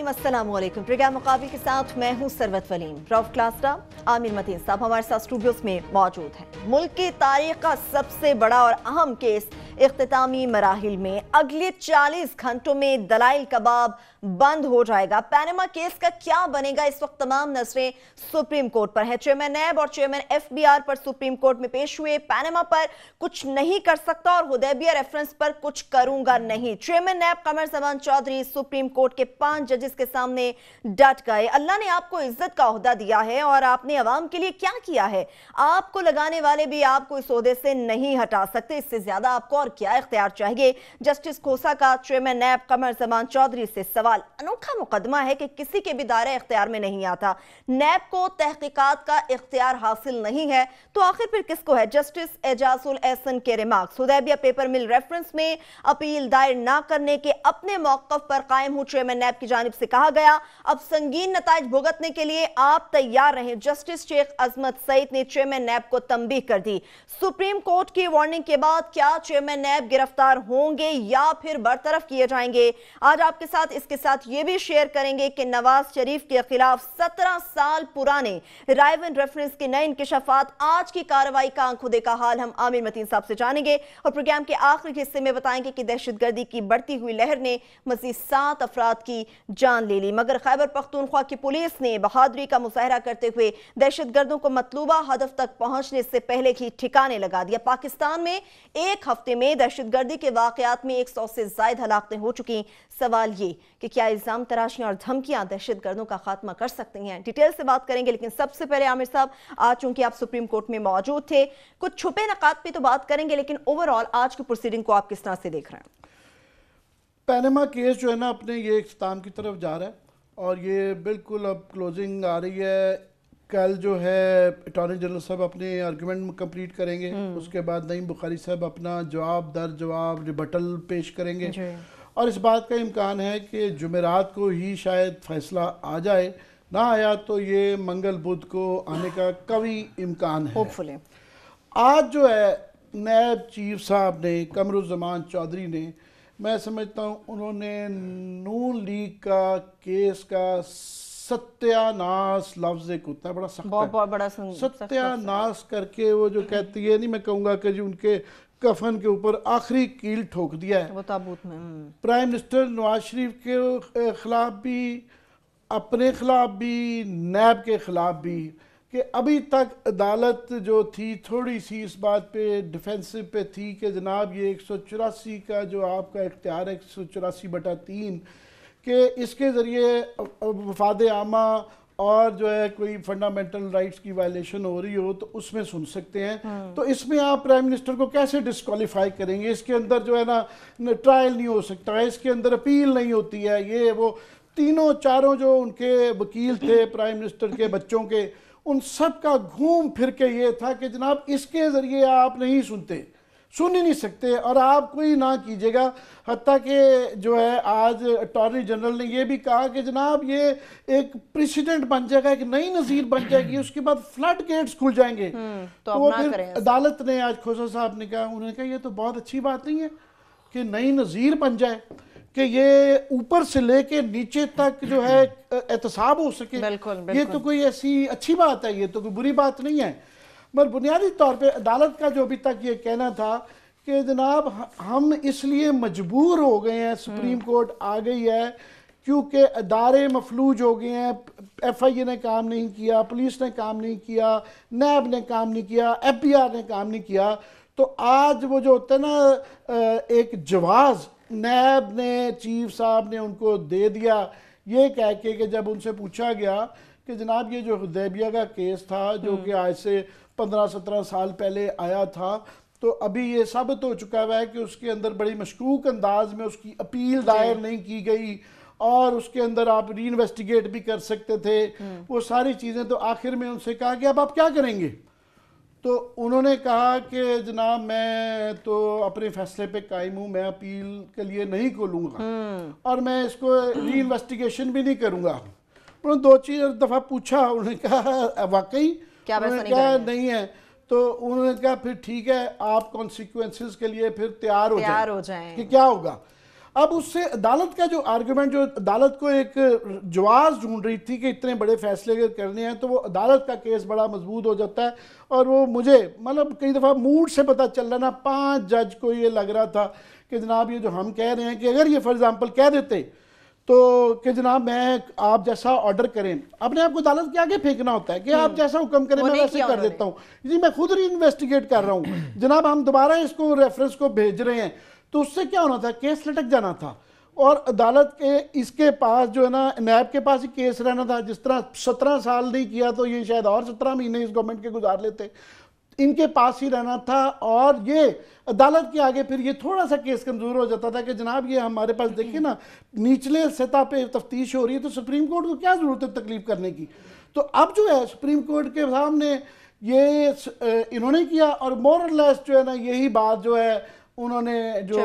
अस्सलामुअलैकुम। प्रोग्राम मुकाबिल के साथ मैं हूं सरवत वलीम। रऊफ क्लास्टा, आमिर मतीन साहब हमारे साथ स्टूडियोज में मौजूद हैं। मुल्क की तारीख का सबसे बड़ा और अहम केस इख्तितामी मराहिल में। अगले 40 घंटों में दलाइल कबाब बंद हो जाएगा। पैनामा केस का क्या बनेगा, इस वक्त तमाम नजरें सुप्रीम कोर्ट पर है। चेयरमैन नैब और चेयरमैन FBR पर सुप्रीम कोर्ट में पेश हुए। पैनामा पर कुछ नहीं कर सकता और हुदैबिया रेफरेंस पर कुछ करूंगा नहीं। चेयरमैन नैब कमर जमान चौधरी सुप्रीम कोर्ट के 5 जजेस के सामने डट गए। अल्लाह ने आपको इज्जत का ओहदा दिया है और आपने अवाम के लिए क्या किया है, आपको लगाने वाले भी आपको इस ओहदे से नहीं हटा सकते। इससे ज्यादा आपको और क्या इख्तियार चाहिए। जस्टिस खोसा का चेयरमैन नैब कमर जमान चौधरी से सवाल। अनोखा मुकदमा है कि किसी के भी दायरे इख्तियार में नहीं आता। नैब को तहकीकात का इख्तियार हासिल नहीं है तो आखिर फिर किसको है। जस्टिस एजाजुल एहसन के रिमार्क्स। हुदैबिया पेपर मिल रेफरेंस में अपील दायर ना करने के अपने मौक़िफ़ पर कायम हूं। चेयरमैन नैब की जानिब से कहा गया, अब संगीन नताइज भुगतने के लिए आप तैयार रहें। जस्टिस शेख अजमत सईद ने चेयरमैन नैब को तंबीह कर दी। सुप्रीम कोर्ट की वार्निंग के बाद क्या चेयरमैन नैब गिरफ्तार होंगे या फिर बरतरफ किए जाएंगे। आज आपके साथ इसके साथ ये भी शेयर करेंगे कि नवाज शरीफ के खिलाफ 17 साल पुराने रायवन रेफरेंस के नए इंकशाफात, आज की कार्रवाई का आंखों देखा हाल हम आमिर मतीन साहब से जानेंगे और प्रोग्राम के आखिरी हिस्से में बताएंगे कि दहशतगर्दी की बढ़ती हुई लहर ने मजीद 7 अफराद की जान ले ली। मगर खैबर पख्तूनख्वा की पुलिस ने बहादुरी का मुजाहरा करते हुए दहशतगर्दों को मतलूबा हदफ तक पहुंचने से पहले ही ठिकाने लगा दिया। पाकिस्तान में एक हफ्ते में दहशतगर्दी के वाकयात में 100 से ज्यादा हलाकतें हो चुकी। सवाल ये कि क्या इल्जाम तराशियां और धमकियां दहशतगर्दों का खात्मा कर सकती हैं। डिटेल से बात करेंगे, लेकिन सबसे पहले आमिर साहब, आज चूंकि आप सुप्रीम कोर्ट में मौजूद थे, कुछ छुपे नकात पे तो बात करेंगे, लेकिन ओवरऑल आज की प्रोसीडिंग को आप किस तरह से देख रहे हैं। पैनामा केस जो है ना अपने ये इख्तिताम की तरफ जा रहा है और ये बिल्कुल अब क्लोजिंग आ रही है। कल जो है अटॉर्नी जनरल साहब अपने आर्गूमेंट कंप्लीट करेंगे, उसके बाद नईम बुखारी साहब अपना जवाब दर जवाब रिबटल पेश करेंगे और इस बात का इम्कान है कि जुमेरात को ही शायद फैसला आ जाए, ना आया तो ये मंगल बुध को आने का कभी इम्कान है। होपफुली आज जो है नैब चीफ साहब ने कमरुज़्ज़मान चौधरी ने, मैं समझता हूँ उन्होंने नून लीग का केस का सत्यानाश लफ्ज़ एक होता है बड़ा सख्त, बहुत बड़ा सत्यानाश करके वो जो कहती है, नहीं मैं कहूँगा कि जो उनके कफन के ऊपर आखिरी कील ठोक दिया है। वो ताबूत में प्राइम मिनिस्टर नवाज शरीफ के खिलाफ भी, अपने खिलाफ भी, नैब के खिलाफ भी, कि अभी तक अदालत जो थी थोड़ी सी इस बात पे डिफेंसिव पे थी कि जनाब ये 184 का जो आपका इख्तियार है 184/3 कि इसके ज़रिए वफाद आमा और जो है कोई फंडामेंटल राइट्स की वायलेशन हो रही हो तो उसमें सुन सकते हैं। तो इसमें आप प्राइम मिनिस्टर को कैसे डिस्क्वालीफाई करेंगे। इसके अंदर जो है ना ट्रायल नहीं हो सकता है, इसके अंदर अपील नहीं होती है। ये वो तीनों चारों जो उनके वकील थे प्राइम मिनिस्टर के बच्चों के, उन सब का घूम फिर के ये था कि जनाब इसके ज़रिए आप नहीं सुनते, सुन ही नहीं सकते और आप कोई ना कीजिएगा। हत्ता कि जो है आज अटॉर्नी जनरल ने ये भी कहा कि जनाब ये एक प्रेसिडेंट बन जाएगा, एक नई नज़ीर बन जाएगी, उसके बाद फ्लड गेट्स खुल जाएंगे। तो फिर अदालत ने आज खोसा साहब ने कहा, उन्होंने कहा ये तो बहुत अच्छी बात नहीं है कि नई नज़ीर बन जाए, कि ये ऊपर से लेके नीचे तक जो है एहतसाब हो सके। ये तो कोई ऐसी अच्छी बात है, ये तो कोई बुरी बात नहीं है। मगर बुनियादी तौर पे अदालत का जो अभी तक ये कहना था कि जनाब हम इसलिए मजबूर हो गए हैं, सुप्रीम कोर्ट आ गई है क्योंकि अदारे मफलूज हो गए हैं। FIA ने काम नहीं किया, पुलिस ने काम नहीं किया, नैब ने काम नहीं किया, FBR ने काम नहीं किया। तो आज वो जो होता है ना एक जवाज़ नैब ने, चीफ साहब ने उनको दे दिया, ये कह के कि जब उनसे पूछा गया कि जनाब ये जो हुदैबिया का केस था जो कि आज से 15-17 साल पहले आया था, तो अभी ये साबित हो चुका है कि उसके अंदर बड़ी मशकूक अंदाज में उसकी अपील दायर नहीं की गई और उसके अंदर आप री इन्वेस्टिगेट भी कर सकते थे, वो सारी चीज़ें। तो आखिर में उनसे कहा कि अब आप क्या करेंगे। तो उन्होंने कहा कि जनाब मैं तो अपने फैसले पे कायम हूँ, मैं अपील के लिए नहीं खोलूँगा और मैं इसको री इन्वेस्टिगेशन भी नहीं करूँगा। उन्होंने 2-4 दफ़ा पूछा, उन्होंने कहा वाकई क्या नहीं है। तो उन्होंने कहा फिर ठीक है, आप कॉन्सिक्वेंसेस के लिए फिर तैयार हो जाएं कि क्या होगा। अब उससे अदालत का जो आर्गुमेंट, जो अदालत को एक जवाब ढूंढ रही थी कि इतने बड़े फैसले अगर करने हैं, तो वो अदालत का केस बड़ा मजबूत हो जाता है। और वो मुझे मतलब कई दफ़ा मूड से पता चल रहा ना, 5 जज को ये लग रहा था कि जनाब ये जो हम कह रहे हैं कि अगर ये फॉर एग्जाम्पल कह देते तो कि जनाब मैं आप जैसा ऑर्डर करें, अपने आप को अदालत के आगे फेंकना होता है कि आप जैसा हुक्म करें मैं वैसे कर देता हूँ जी, मैं खुद री इन्वेस्टिगेट कर रहा हूँ जनाब, हम दोबारा इसको रेफरेंस को भेज रहे हैं। तो उससे क्या होना था, केस लटक जाना था और अदालत के इसके पास जो है ना, नैब के पास ही केस रहना था। जिस तरह 17 साल नहीं किया तो ये शायद और 17 महीने इस गवर्नमेंट के गुजार लेते, इनके पास ही रहना था। और ये अदालत के आगे फिर ये थोड़ा सा केस कमजोर हो जाता था कि जनाब ये हमारे पास देखिए ना, निचले सतह पे तफ्तीश हो रही है, तो सुप्रीम कोर्ट को क्या जरूरत है तकलीफ करने की। तो अब जो है सुप्रीम कोर्ट के सामने ये इन्होंने किया और मोर और लेस जो है ना, यही बात जो है उन्होंने, जो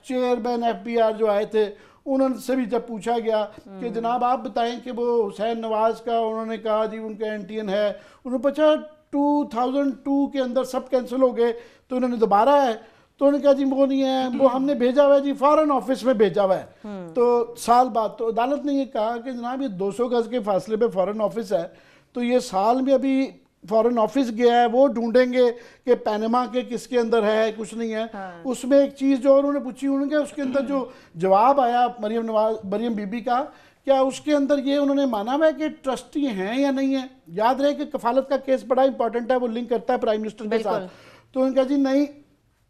चेयरमैन FBI जो आए थे उनसे भी जब पूछा गया कि जनाब आप बताएं कि वो हुसैन नवाज का, उन्होंने कहा जी उनका एंटीएन है, उन्होंने पूछा 2002 के अंदर सब कैंसिल हो गए, तो उन्होंने दोबारा है, तो उन्होंने कहा जी वो नहीं है, वो हमने भेजा हुआ है जी, फॉरेन ऑफिस में भेजा हुआ है। तो साल बाद तो अदालत ने ये कहा कि जनाब ये 200 गज के फासले पे फॉरेन ऑफिस है, तो ये साल में अभी फॉरेन ऑफिस गया है, वो ढूंढेंगे कि पैनमा के किसके अंदर है, कुछ नहीं है। हाँ। उसमें एक चीज़ जो उन्होंने पूछी, उन्होंने उसके अंदर जो जवाब आया मरियम बीबी का, क्या उसके अंदर ये उन्होंने माना हुआ है कि ट्रस्टी हैं या नहीं है। याद रहे कि कफालत का केस बड़ा इंपॉर्टेंट है, वो लिंक करता है प्राइम मिनिस्टर के साथ। तो उन्होंने कहा जी नहीं,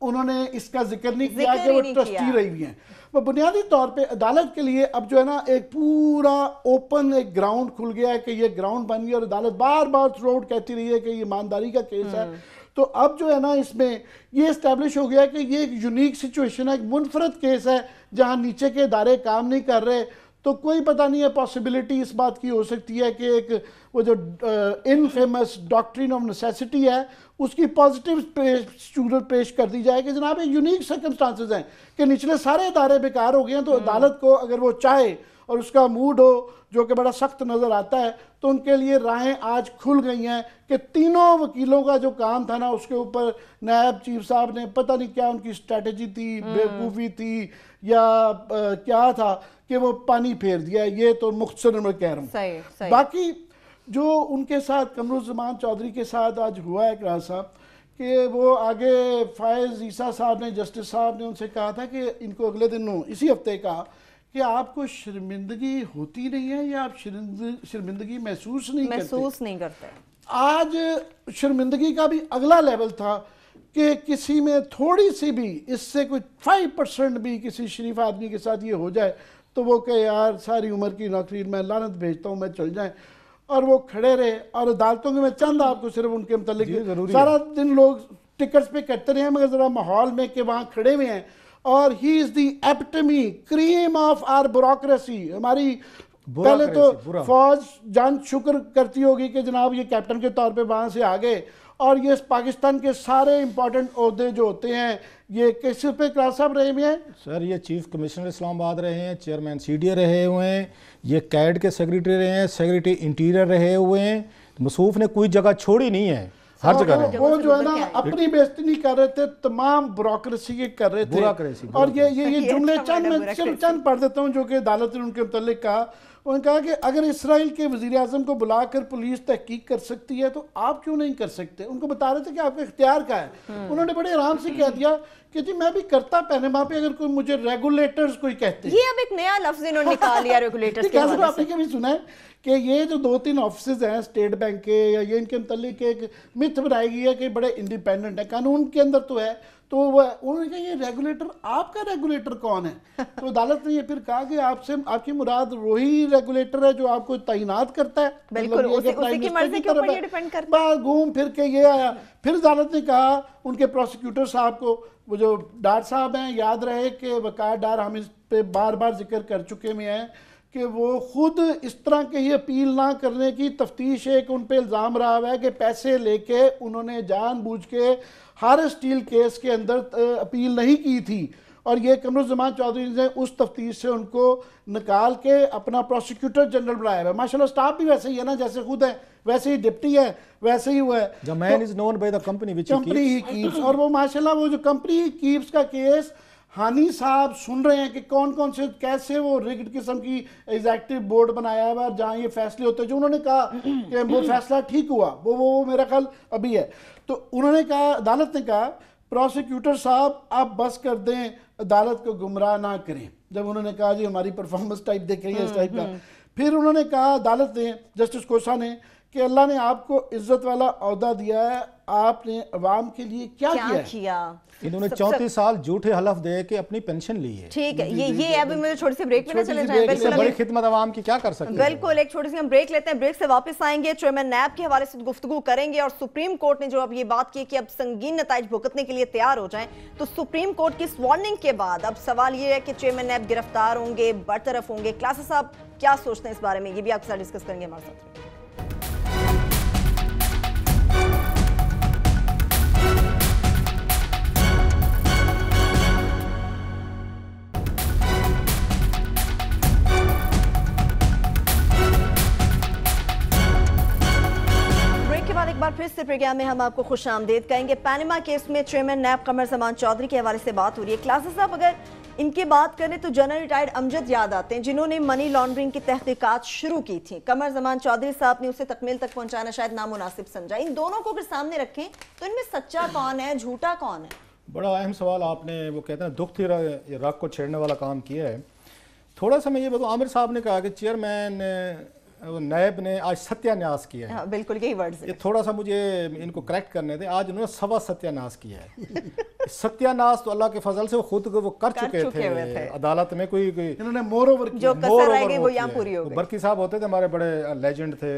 उन्होंने इसका जिक्र नहीं किया कि वो ट्रस्टी रही हुई हैं। वो बुनियादी तौर पे अदालत के लिए अब जो है ना, एक पूरा ओपन एक ग्राउंड खुल गया है कि ये ग्राउंड बन गया और अदालत बार बार थ्रू आउट कहती रही है कि ये ईमानदारी का केस है। तो अब जो है ना, इसमें ये इस्टेब्लिश हो गया कि ये एक यूनिक सिचुएशन है, एक मुनफरद केस है जहां नीचे के इदारे काम नहीं कर रहे। तो कोई पता नहीं है, पॉसिबिलिटी इस बात की हो सकती है कि एक वो जो इनफेमस डॉक्ट्रिन ऑफ नेसेसिटी है उसकी पॉजिटिव सूरत पेश कर दी जाए कि जनाब ये यूनिक सर्कमस्टांसेस हैं कि निचले सारे इदारे बेकार हो गए हैं, तो अदालत को अगर वो चाहे और उसका मूड हो जो कि बड़ा सख्त नज़र आता है, तो उनके लिए राहें आज खुल गई हैं कि तीनों वकीलों का जो काम था ना, उसके ऊपर नायब चीफ साहब ने पता नहीं क्या उनकी स्ट्रेटजी थी, बेवकूफ़ी थी या क्या था कि वो पानी फेर दिया। ये तो मुख्तसर में कह रहा हूँ। सही। बाकी जो उनके साथ कमरुज़्ज़मान चौधरी के साथ आज हुआ है राज साहब, कि वो आगे फायज़ ईसा साहब ने, जस्टिस साहब ने उनसे कहा था कि इनको अगले दिन इसी हफ्ते कहा कि आपको शर्मिंदगी होती नहीं है या आप शर्मिंदगी महसूस नहीं करते। आज शर्मिंदगी का भी अगला लेवल था कि किसी में थोड़ी सी भी, इससे कोई 5% भी किसी शरीफ आदमी के साथ ये हो जाए तो वो कहे यार सारी उम्र की नौकरी मैं लानत भेजता हूँ, मैं चल जाए। और वो खड़े रहे और अदालतों में, मैं चंद आपको सिर्फ उनके मतलब सारा दिन लोग टिकट्स पे करते रहे, मगर जरा माहौल में कि वहाँ खड़े हुए हैं और he is the epitome cream of our bureaucracy. हमारी पहले तो फौज जान शुक्र करती होगी कि जनाब ये कैप्टन के तौर पे वहाँ से आ गए, और ये पाकिस्तान के सारे इंपॉर्टेंट ओहदे जो होते हैं ये किस पे क्लास साहब रहे हुए हैं सर। ये चीफ कमिश्नर इस्लामाबाद रहे हैं, चेयरमैन CDA रहे हुए हैं, ये कैड के सेक्रेटरी रहे हैं, सेक्रेटरी इंटीरियर रहे हुए हैं। मसूफ ने कोई जगह छोड़ी नहीं है, हर जगह वो जो है ना अपनी बेइज्जती नहीं कर रहे थे, तमाम ब्यूरोक्रेसी के कर रहे थे। और ये जुमले चंद पढ़ देता हूँ जो कि अदालत ने उनके मुतालिक कहा। उन्होंने कहा कि अगर इसराइल के वज़ीर आज़म को बुलाकर पुलिस तहकीक कर सकती है तो आप क्यों नहीं कर सकते। उनको बता रहे थे कि आपका इख्तियार का है। उन्होंने बड़े आराम से कह दिया कि जी मैं भी करता पैनमा पे, अगर कोई मुझे रेगुलेटर्स कोई कहते। ये अब एक नया लफ्ज इन्होंने निकाल लिया रेगुलेटर्स के हवाले से। आपने कभी सुना है कि ये जो 2-3 ऑफिस हैं स्टेट बैंक के या ये, इनके मुतालिक एक मिथ बनाई गई है कि बड़े इंडिपेंडेंट है, कानून के अंदर तो है। तो उन्होंने कहा ये रेगुलेटर, आपका रेगुलेटर कौन है। तो अदालत ने ये फिर कहा कि आपसे आपकी मुराद वही रेगुलेटर है जो आपको तैनात करता है, बिल्कुल उसी की मर्जी के ऊपर ये डिपेंड करता है। घूम फिर के ये आया। फिर अदालत ने कहा उनके प्रोसिक्यूटर साहब को, वो जो डार साहब हैं, याद रहे कि वकार डार हम इस पे बार बार जिक्र कर चुके हुए हैं कि वो खुद इस तरह के ही अपील ना करने की तफ्तीश एक उन पे इल्ज़ाम रहा हुआ है कि पैसे लेके उन्होंने जानबूझ के हर स्टील केस के अंदर अपील नहीं की थी। और ये कमरुज़्ज़मान चौधरी ने उस तफ्तीश से उनको निकाल के अपना प्रोसिक्यूटर जनरल बनाया है। माशाल्लाह स्टाफ भी वैसे ही है ना, जैसे खुद है वैसे ही डिप्टी है, वैसे ही हुआ है। The man is known by the company which he keeps। और वो माशाल्लाह वो जो कंपनी कीप्स का केस हानी साहब सुन रहे हैं कि कौन कौन से कैसे वो रिग्ड किस्म की एग्जेक्टिव बोर्ड बनाया हुआ है जहाँ ये फैसले होते हैं, जो उन्होंने कहा कि वो फैसला ठीक हुआ, वो मेरा ख्याल अभी है। तो उन्होंने कहा, अदालत ने कहा प्रोसिक्यूटर साहब आप बस कर दें, अदालत को गुमराह ना करें। जब उन्होंने कहा जी हमारी परफॉर्मेंस टाइप देखेंगे इस टाइप का, फिर उन्होंने कहा अदालत ने, जस्टिस कोसा ने, कि अल्लाह ने आपको इज्जत वाला औहदा दिया है, आपने अवाम के लिए क्या किया? इन्होंने 34 साल झूठे हलफ दे के अपनी पेंशन ली है। ठीक है, ये अभी मुझे छोटी सी ब्रेक में ना चले जाएं, बिल्कुल बड़ी खिदमत आवाम की क्या कर सकते हैं। बिल्कुल, एक छोटी सी हम ब्रेक लेते हैं, ब्रेक से वापस आएंगे, चेयरमैन नैब के हवाले से गुफ्तगू करेंगे और सुप्रीम कोर्ट ने जो अब ये बात की कि अब संगीन नताइज भुगतने के लिए तैयार हो जाएं, तो सुप्रीम कोर्ट की इस वार्निंग के बाद अब सवाल ये है कि चेयरमैन नैब गिरफ्तार होंगे, बरतरफ होंगे। क्लासेस साहब क्या सोचते हैं इस बारे में, ये भी आपके साथ डिस्कस करेंगे हमारे साथ। फिर से प्रोग्राम में हम आपको खुश आमदेद कहेंगे। पैनामा केस में चेयरमैन नैब कमर जमान चौधरी के हवाले से बात हो रही है। क्लासेस साहब, अगर इनकी बात करें तो जनरल रिटायर्ड अमजद याद आते हैं, जिन्होंने मनी लॉन्ड्रिंग की तहकीकात शुरू की थी। कमर जमान चौधरी साहब ने उसे तकमील तक पहुंचाना शायद नामुनासिब समझा। इन दोनों को अगर सामने रखें तो इनमें सच्चा कौन है, झूठा कौन है? बड़ा अहम सवाल आपने, वो कहते हैं दुख थी राग को छेड़ने वाला काम किया है। थोड़ा सा मैं ये बताऊँ, आमिर साहब ने कहा कि चेयरमैन नायब ने आज सत्यानाश किया है। हाँ, बिल्कुल यही वर्ड्स ये थोड़ा सा मुझे इनको करेक्ट करने थे। आज उन्होंने सवा सत्यानाश किया है। सत्यानाश तो अल्लाह के फजल से वो खुद वो कर चुके थे अदालत में। कोई इन्होंने मोर ओवर जो कसर रह गई वो यहाँ पूरी हो गई। बरकी साहब होते थे हमारे बड़े लेजेंड थे,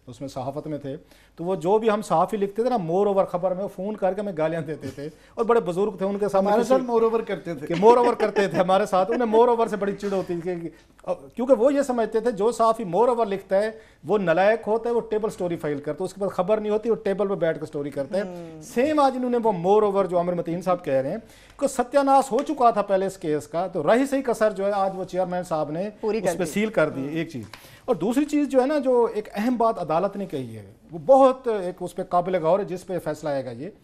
उसमें सहाफत में थे, तो वो जो भी हम सहाफ़ी लिखते थे ना, मोर ओवर खबर में फ़ोन करके हमें गालियाँ देते थे। और बड़े बुजुर्ग थे, उनके सामने मोर ओवर करते थे, मोर ओवर करते थे हमारे साथ। उन्हें मोर ओवर से बड़ी चिड़ होती थी, क्योंकि वो ये समझते थे जो सहाफ़ी मोर ओवर लिखता है वो नलायक होता है, वो टेबल स्टोरी फाइल करता है, उसके पास खबर नहीं होती, वो टेबल पे बैठ कर स्टोरी करता है। सेम आज इन्होंने वो मोर ओवर जो आमिर मतीन साहब कह रहे हैं कि सत्यानाश हो चुका था पहले इस केस का, तो रही सही कसर जो है आज वो चेयरमैन साहब ने उस पर सील कर दी। एक चीज़, और दूसरी चीज़ जो है ना, जो एक अहम बात अदालत ने कही है वो बहुत एक उस पर काबिल गौर है, जिस पे फैसला आएगा ये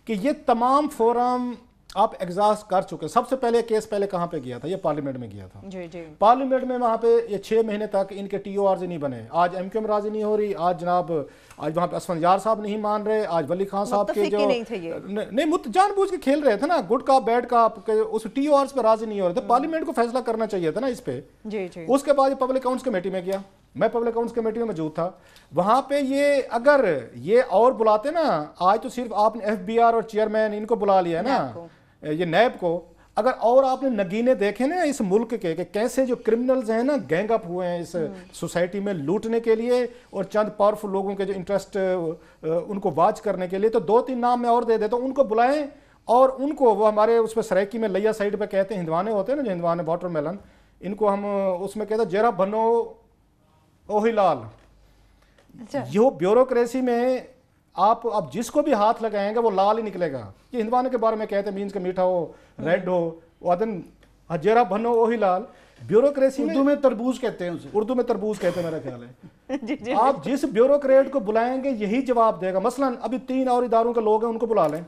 कि ये तमाम फोरम आप एग्जॉस्ट कर चुके। सबसे पहले केस पहले कहाँ पे गया था? ये पार्लियामेंट में गया था। जी। पार्लियामेंट में वहाँ पे ये 6 महीने तक इनके TORs नहीं बने। आज MQM राजी नहीं हो रही, आज जनाब आज वहाँ पे असफंजार साहब नहीं मान रहे, आज वली खान साहब के जो नहीं जानबूझ के खेल रहे थे ना, गुड का बैड का, उस TORs पे राजी नहीं हो रहे थे। पार्लियामेंट को फैसला करना चाहिए था ना इस पे। जी। उसके बाद ये पब्लिक अकाउंट्स कमेटी में गया, मैं पब्लिक अकाउंट्स कमेटी में मौजूद था। वहां पे ये अगर ये और बुलाते ना, आज तो सिर्फ आपने FBR और चेयरमैन इनको बुला लिया है ना, ये नैब को, अगर और आपने नगीने देखे ना इस मुल्क के कि कैसे जो क्रिमिनल्स हैं ना गैंग अप हुए हैं इस सोसाइटी में लूटने के लिए और चंद पावरफुल लोगों के जो इंटरेस्ट उनको वाच करने के लिए, तो 2-3 नाम मैं और दे देता हूँ। उनको बुलाएं और उनको वो हमारे उसमें सरायकी में लैया साइड पे कहते हैं हिंदवाने होते हैं ना, जो हिंदवाने वाटरमेलन, इनको हम उसमें कहते हैं जरा बनो ओही लाल। यो ब्यूरोक्रेसी में आप अब जिसको भी हाथ लगाएंगे वो लाल ही निकलेगा। ये हिंदवाने के बारे में कहते हैं, मीन्स के मीठा हो, रेड हो, वादन हजेरा बनो ओही लाल। ब्यूरोक्रेसी में उर्दू में तरबूज कहते हैं उसे, उर्दू में तरबूज कहते हैं मेरा ख्याल है। जी। आप जिस ब्यूरोक्रेट को बुलाएंगे यही जवाब देगा। मसलन अभी 3 और इदारों के लोग हैं, उनको बुला लें,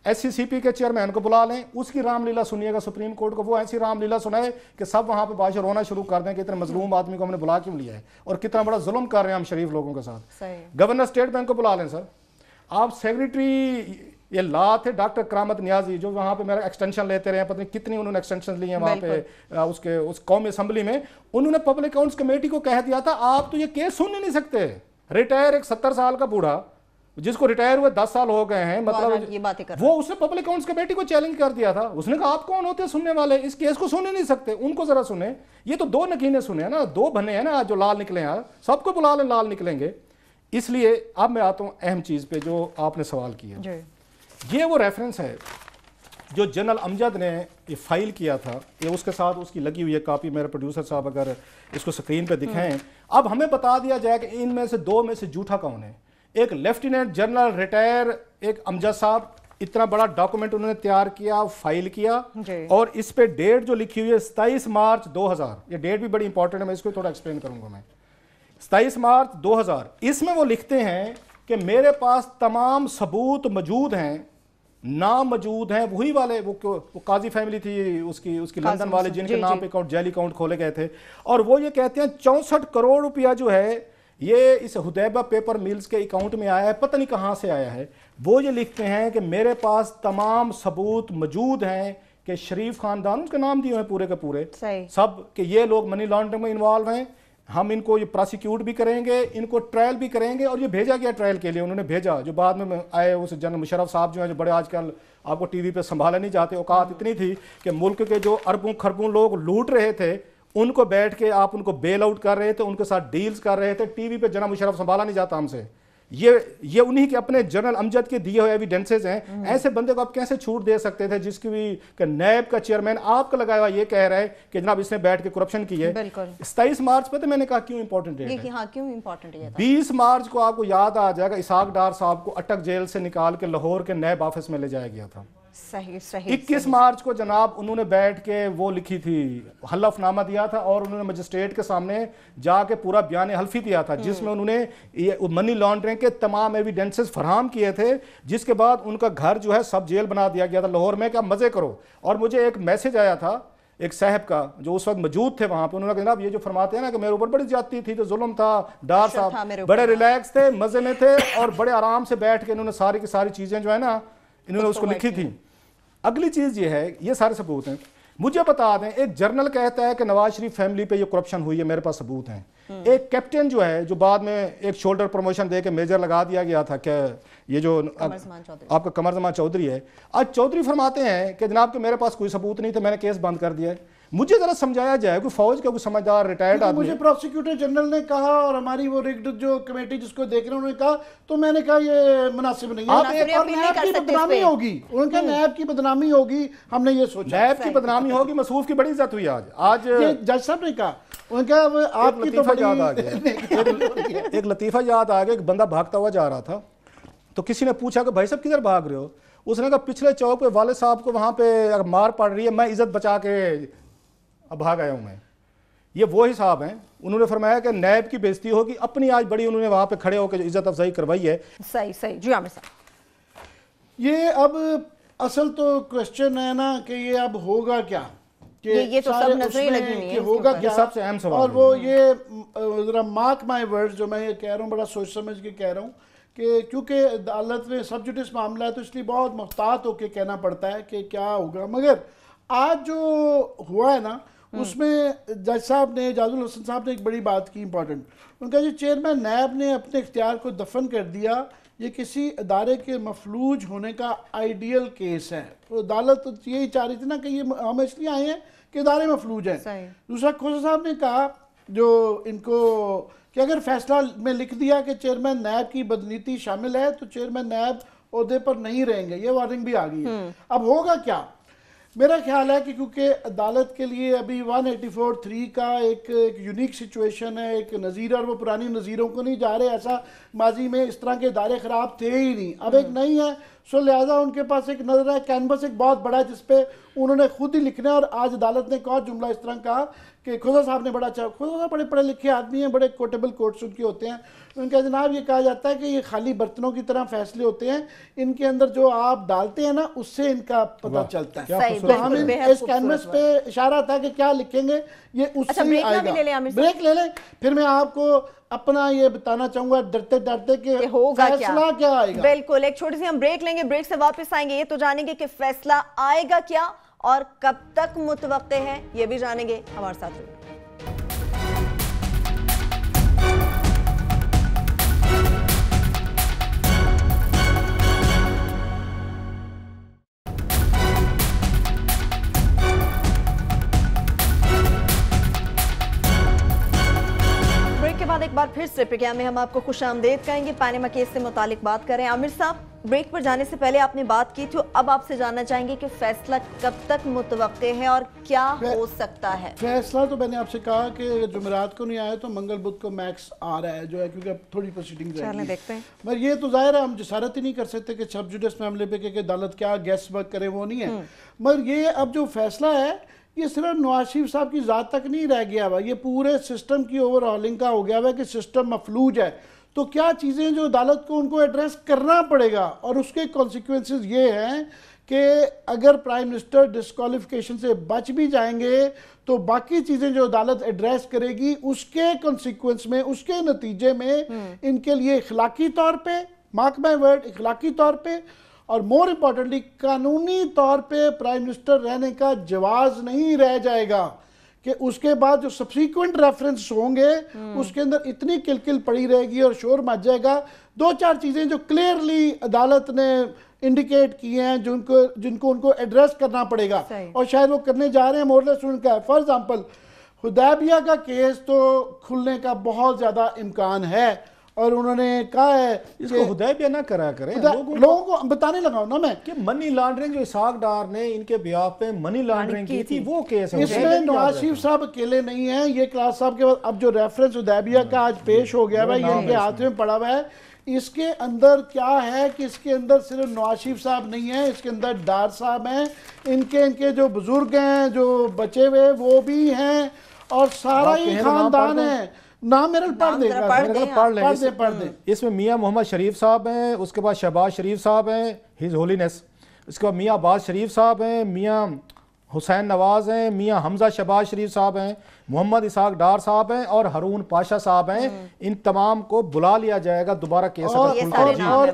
SCCP के चेयरमैन को बुला लें, उसकी रामलीला सुनिएगा सुप्रीम कोर्ट को। वो ऐसी रामलीला सुनाए कि सब वहां पे बादशाह रोना शुरू कर दें कि इतने मजलूम आदमी को हमने बुला क्यों लिया है और कितना बड़ा जुल्म कर रहे हैं हम शरीफ लोगों के साथ। गवर्नर स्टेट बैंक को बुला लें सर। आप सेक्रेटरी ये ला थे डॉक्टर करामत नियाजी, जो वहां पे मेरा एक्सटेंशन लेते रहे, पता नहीं कितनी उन्होंने एक्सटेंशन लिए वहां पे उसके उस कौमी असेंबली में। उन्होंने पब्लिक अकाउंट्स कमेटी को कह दिया था आप तो ये केस सुन ही नहीं सकते। रिटायर एक 70 साल का बूढ़ा जिसको रिटायर हुए 10 साल हो गए हैं, मतलब ये बातें कर वो उसने पब्लिक अकाउंट्स कमेटी को चैलेंज कर दिया था। उसने कहा आप कौन होते हैं सुनने वाले, इस केस को सुन ही नहीं सकते, उनको जरा सुने। ये तो 2 नगीने सुने हैं ना, 2 बने हैं ना जो लाल निकले हैं, सबको बुला लें लाल निकलेंगे। इसलिए अब मैं आता हूं अहम चीज पे जो आपने सवाल किया। ये वो रेफरेंस है जो जनरल अमजद ने ये फाइल किया था, ये उसके साथ उसकी लगी हुई है कॉपी। मेरे प्रोड्यूसर साहब अगर इसको स्क्रीन पे दिखाएं। अब हमें बता दिया जाए कि इनमें से 2 में से झूठा कौन है। एक लेफ्टिनेंट जनरल रिटायर एक अमजद साहब, इतना बड़ा डॉक्यूमेंट उन्होंने तैयार किया, फाइल किया, और इस पे डेट जो लिखी हुई है 27 मार्च 2000। ये डेट भी बड़ी इंपॉर्टेंट है, मैं इसको थोड़ा एक्सप्लेन करूंगा मैं। 27 मार्च 2000, इसमें वो लिखते हैं कि मेरे पास तमाम सबूत मौजूद हैं, नाम मौजूद हैं वही वाले, वो काजी फैमिली थी उसकी लंदन वाले जिनके नाम पे अकाउंट जेल अकाउंट खोले गए थे। और वो ये कहते हैं 64 करोड़ रुपया जो है ये इस हुदैबा पेपर मिल्स के अकाउंट में आया है, पता नहीं कहाँ से आया है। वो ये लिखते हैं कि मेरे पास तमाम सबूत मौजूद हैं कि शरीफ खानदान, उसके नाम दिए हैं पूरे के पूरे सब, कि ये लोग मनी लॉन्ड्रिंग में इन्वॉल्व हैं। हम इनको ये प्रोसिक्यूट भी करेंगे, इनको ट्रायल भी करेंगे। और ये भेजा गया ट्रायल के लिए, उन्होंने भेजा, जो बाद में आए उस जनरल मुशर्रफ साहब जो हैं, जो बड़े आजकल आपको टीवी पे संभाला नहीं जाते, औकात इतनी थी कि मुल्क के जो अरबों खरबों लोग लूट रहे थे उनको बैठ के आप उनको बेल आउट कर रहे थे, उनके साथ डील्स कर रहे थे। टीवी पे जनरल मुशर्रफ संभाला नहीं जाता हमसे। ये उन्हीं के अपने जनरल अमजद के दिए हुए एविडेंसेस हैं। ऐसे बंदे को आप कैसे छूट दे सकते थे जिसकी भी नैब का चेयरमैन आपका लगाया हुआ ये कह रहा है कि जनाब इसने बैठ के करप्शन की है। 27 मार्च पे तो मैंने कहा क्यों इंपॉर्टेंट डेट है, हाँ, क्यों इंपॉर्टेंट है। 20 मार्च को आपको याद आ जाएगा इसाक डार साहब को अटक जेल से निकाल के लाहौर के नैब ऑफिस में ले जाया गया था। सही 21 मार्च को जनाब उन्होंने बैठ के वो लिखी थी, हलफनामा दिया था और उन्होंने मजिस्ट्रेट के सामने जाके पूरा बयान हल्फी दिया था जिसमें उन्होंने ये मनी लॉन्ड्रिंग के तमाम एविडेंसेस फराहम किए थे। जिसके बाद उनका घर जो है सब जेल बना दिया गया था लाहौर में कि आप मजे करो। और मुझे एक मैसेज आया था एक साहब का जो उस वक्त मौजूद थे वहां पे, उन्होंने कहा जनाब ये जो फरमाते हैं ना कि मेरे ऊपर बड़ी ज्यादती थी, तो जुल्म था, डार साहब बड़े रिलैक्स थे, मजे में थे और बड़े आराम से बैठ के इन्होंने सारी की सारी चीजें जो है ना इन्होंने उसको लिखी थी। अगली चीज ये है, ये सारे सबूत हैं। मुझे बता दें, एक जर्नल कहता है कि नवाज शरीफ फैमिली पे ये करप्शन हुई है, मेरे पास सबूत हैं। एक कैप्टन जो है, जो बाद में एक शोल्डर प्रमोशन दे के मेजर लगा दिया गया था, क्या ये जो आपका कमर जमान चौधरी है, आज चौधरी फरमाते हैं कि जनाब के मेरे पास कोई सबूत नहीं था, मैंने केस बंद कर दिया है। मुझे जरा समझाया जाए, कोई फौज का कोई समझदार रिटायर्ड आदमी। मुझे प्रोसिक्यूटर जनरल ने कहा और हमारी वो रिग्ड जो कमेटी जिसको देख रहे हैं उन्होंने कहा, तो मैंने कहा ये मुनासिब नहीं है, और नैब की बदनामी होगी, उनका नैब की बदनामी होगी, हमने ये सोचा नैब की बदनामी होगी। मसूफ की बड़ी इज्जत हुई आज जज साहब ने कहा, उनका आपकी तो बड़ी याद आ गया। एक लतीफा याद आ गया, एक बंदा भागता हुआ जा रहा था, तो किसी ने पूछा कि भाई साहब किधर भाग रहे हो? उसने कहा पिछले चौक पे वाले साहब को वहां पे मार पड़ रही है, मैं इज्जत बचा के अब भाग आया हूं मैं। ये वो ही साहब हैं, उन्होंने फरमाया कि नैब की बेइज्जती होगी, अपनी आज बड़ी उन्होंने वहां पे खड़े होकर इज्जत अफजाई करवाई है। सही जी आमिर साहब, ये अब असल तो क्वेश्चन है ना कि ये अब होगा क्या, ये तो सब नजरें लगी हुई हैं, होगा क्या, सबसे अहम सवाल। और वो ये जरा मार्क माय वर्ड्स जो मैं ये कह रहा हूँ, बड़ा सोच समझ के कह रहा हूँ कि क्योंकि अदालत में सब जुडिस मामला है तो इसलिए बहुत मुहतात होकर कहना पड़ता है कि क्या होगा। मगर आज जो हुआ है ना उसमें जज साहब ने, जाजुल हसन साहब ने एक बड़ी बात की इंपॉर्टेंट। उनका जो चेयरमैन नैब ने अपने इख्तियार को दफन कर दिया, ये किसी अदारे के मफलूज होने का आइडियल केस है। तो अदालत तो यही चाह रही थी ना कि ये हम इसलिए आए हैं कि अदारे मफलूज हैं। दूसरा खोसा साहब ने कहा जो इनको कि अगर फैसला में लिख दिया कि चेयरमैन नैब की बदनीति शामिल है तो चेयरमैन नैब ओहदे पर नहीं रहेंगे, ये वार्निंग भी आ गई है। अब होगा क्या? मेरा ख्याल है कि क्योंकि अदालत के लिए अभी 184(3) का एक यूनिक सिचुएशन है, एक नज़ीर, और वो पुरानी नज़ीरों को नहीं जा रहे, ऐसा माजी में इस तरह के इदारे ख़राब थे ही नहीं, अब एक नहीं है। सो लिहाजा उनके पास एक नजर है, कैनवस एक बहुत बड़ा है जिसपे उन्होंने खुद ही लिखना है। और आज अदालत ने एक और जुमला इस तरह कहा कि खुदा साहब ने बड़ा अच्छा, खुदा साहब बड़े पढ़े लिखे आदमी हैं, बड़े कोटेबल कोर्ट्स उनके होते हैं। उनका जनाब ये कहा जाता है कि ये खाली बर्तनों की तरह फैसले होते हैं, इनके अंदर जो आप डालते हैं ना उससे इनका पता चलता है। तो हम इस कैनवस पे इशारा था कि क्या लिखेंगे ये उससे ही आएगा। ब्रेक ले लें, फिर मैं आपको अपना ये बताना चाहूंगा डरते डरते कि होगा फैसला क्या आएगा। बिल्कुल, एक छोटी सी हम ब्रेक लेंगे, ब्रेक से वापस आएंगे, ये तो जानेंगे कि फैसला आएगा क्या और कब तक मुतवक्के है, ये भी जानेंगे। हमारे साथ रहिए। एक बार फिर से प्रोग्राम में हम आपको खुशामदीद कहेंगे। पानेमा केस से मुतालिक बात करें। आमिर साहब, ब्रेक पर जाने से पहले आपने बात की थी, अब आपसे जानना चाहेंगे कि फैसला कब तक मुतवक्के है और क्या हो सकता है? फैसला तो मैंने आपसे कहा कि जुमेरात को नहीं आया तो मंगल बुध को मैक्स आ रहा है, जो है क्योंकि अब थोड़ी प्रोसीडिंग देखते हैं। मगर ये तो जाहिर है हम जसारत ही नहीं कर सकते कि सब जुडिस मामले पे कि अदालत क्या गैस वर्क करे, वो नहीं है। मगर ये अब जो फैसला है ये सिर्फ नवाज शरीफ साहब की ज़ात तक नहीं रह गया हुआ, ये पूरे सिस्टम की ओवरऑलिंग का हो गया हुआ है कि सिस्टम मफलूज है। तो क्या चीज़ें जो अदालत को उनको एड्रेस करना पड़ेगा, और उसके कॉन्सिक्वेंसेस ये हैं कि अगर प्राइम मिनिस्टर डिस्क्वालिफिकेशन से बच भी जाएंगे तो बाकी चीज़ें जो अदालत एड्रेस करेगी उसके कॉन्सिक्वेंस में, उसके नतीजे में इनके लिए इखलाकी तौर पे, मार्क माय वर्ड, इखलाकी तौर पे और मोर इम्पॉर्टेंटली कानूनी तौर पे प्राइम मिनिस्टर रहने का जवाज नहीं रह जाएगा कि उसके बाद जो सब्सिक्वेंट रेफरेंस होंगे उसके अंदर इतनी किलकिल पड़ी रहेगी और शोर मच जाएगा। दो चार चीज़ें जो क्लियरली अदालत ने इंडिकेट किए हैं जिनको उनको एड्रेस करना पड़ेगा और शायद वो करने जा रहे हैं, मोरलेस उनका है। फॉर एग्जांपल हुदैबिया का केस तो खुलने का बहुत ज़्यादा इम्कान है और उन्होंने कहा है इसको हुदैबिया ना करा करें, लोगों को बताने लगा ना मैं कि मनी लॉन्ड्रिंग जो इसाक डार ने इनके बिहाफ पे मनी लॉन्ड्रिंग की थी वो केस है। इसमें नवाज शरीफ साहब अकेले नहीं है, ये क्लास साहब के बाद अब जो रेफरेंस हुदैबिया का आज पेश हो गया है ये इनके हाथ में पड़ा हुआ है। इसके अंदर क्या है कि इसके अंदर सिर्फ नवाज शरीफ साहब नहीं है, इसके अंदर डार साहब हैं, इनके जो बुजुर्ग हैं जो बचे हुए वो भी हैं और सारा ही खानदान है। नाम मेरे पढ़ दे। इसमें मियां मोहम्मद शरीफ साहब हैं, उसके बाद शहबाज शरीफ साहब हैं, हिज होलीनेस, उसके बाद मियां अब्बास शरीफ साहब हैं, मियां हुसैन नवाज हैं, मियां हमजा शहबाज शरीफ साहब हैं, मोहम्मद इसाक डार साहब हैं और हारून पाशा साहब हैं। इन तमाम को बुला लिया जाएगा दोबारा केस